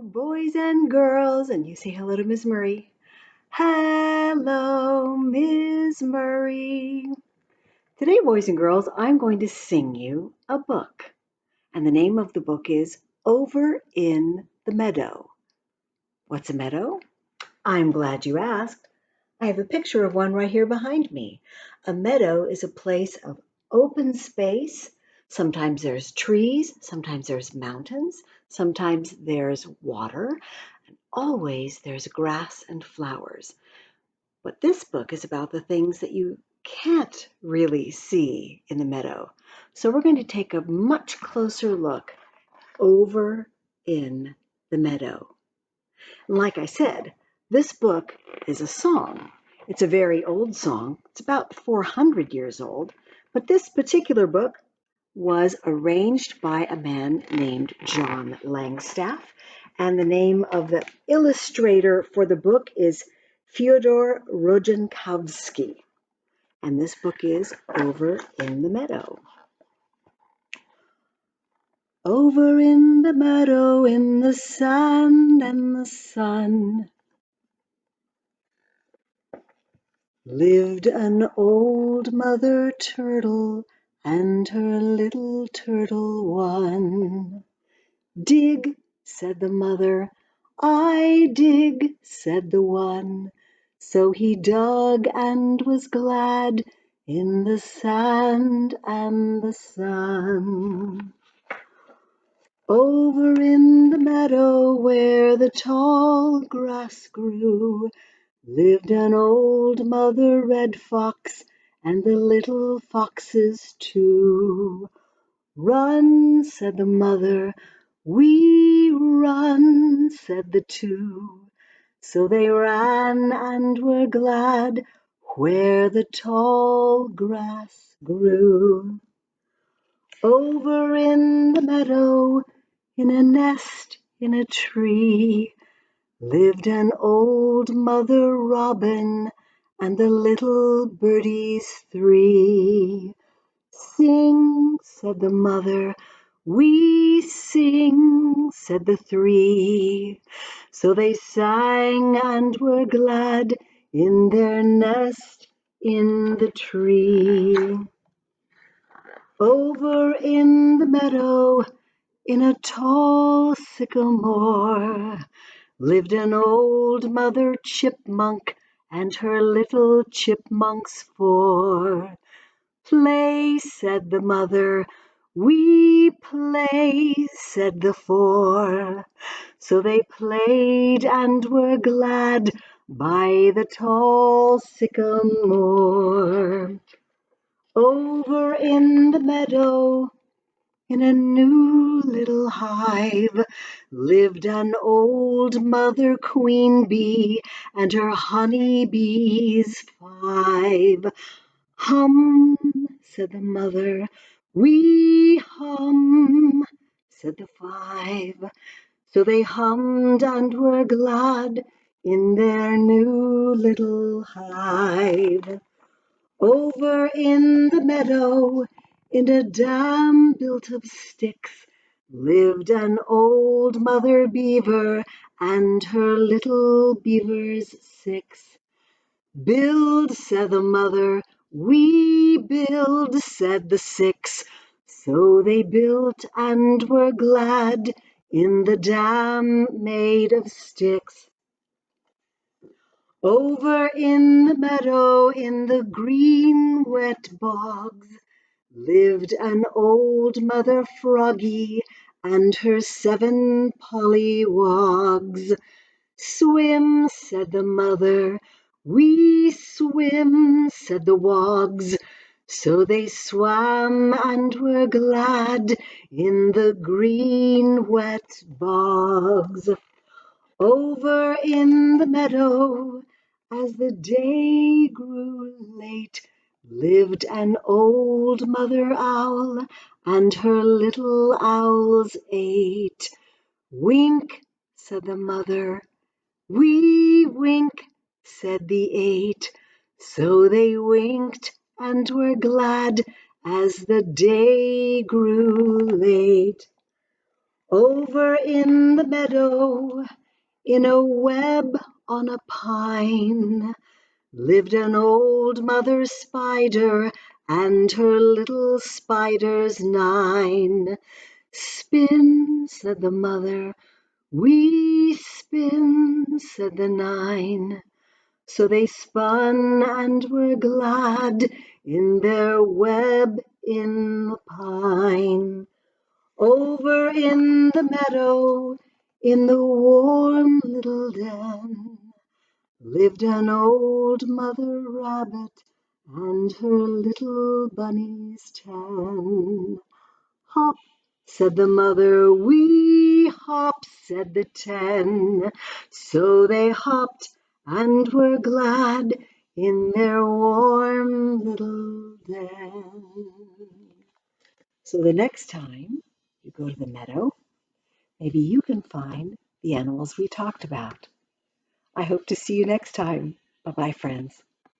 boys and girls, and you say hello to Miss Murray. Hello, Miss Murray. Today, boys and girls, I'm going to sing you a book, and the name of the book is Over in the Meadow. What's a meadow? I'm glad you asked. I have a picture of one right here behind me. A meadow is a place of open space. Sometimes there's trees, sometimes there's mountains, sometimes there's water, and always there's grass and flowers. But this book is about the things that you can't really see in the meadow. So we're going to take a much closer look over in the meadow. And like I said, this book is a song. It's a very old song. It's about 400 years old. But this particular book was arranged by a man named John Langstaff. And the name of the illustrator for the book is Feodor Rojankovsky. And this book is Over in the Meadow. Over in the meadow, in the sand and the sun, lived an old mother turtle and her little turtle one. Dig, said the mother. I dig, said the one. So he dug and was glad in the sand and the sun. Over in the meadow where the tall grass grew, lived an old mother red fox and the little foxes too. Run, said the mother, we run, said the two. So they ran and were glad where the tall grass grew. Over in the meadow, in a nest in a tree, lived an old mother robin and the little birdies three. Sing, said the mother, we sing, said the three. So they sang and were glad in their nest in the tree. Over in the meadow, in a tall sycamore, lived an old mother chipmunk and her little chipmunks four. Play, said the mother, we play, said the four. So they played and were glad by the tall sycamore. Over in the meadow, in a new little hive, lived an old mother queen bee and her honey bees five. Hum, said the mother, we hum, said the five. So they hummed and were glad in their new little hive. Over in the meadow, in a dam built of sticks, lived an old mother beaver and her little beavers six. Build, said the mother, we build, said the six. So they built and were glad in the dam made of sticks. Over in the meadow, in the green wet bogs, lived an old mother froggy and her 7 pollywogs. Swim, said the mother, we swim, said the wogs. So they swam and were glad in the green wet bogs. Over in the meadow, as the day grew late, lived an old mother owl and her little owls 8. Wink, said the mother, we wink, said the 8. So they winked and were glad as the day grew late. Over in the meadow, in a web on a pine, lived an old mother spider and her little spiders 9. Spin, said the mother, we spin, said the 9. So they spun and were glad in their web in the pine. Over in the meadow, in the warm little den, lived an old mother rabbit and her little bunnies 10. Hop, said the mother, we hop, said the 10. So they hopped and were glad in their warm little den. So the next time you go to the meadow, maybe you can find the animals we talked about. I hope to see you next time. Bye-bye, friends.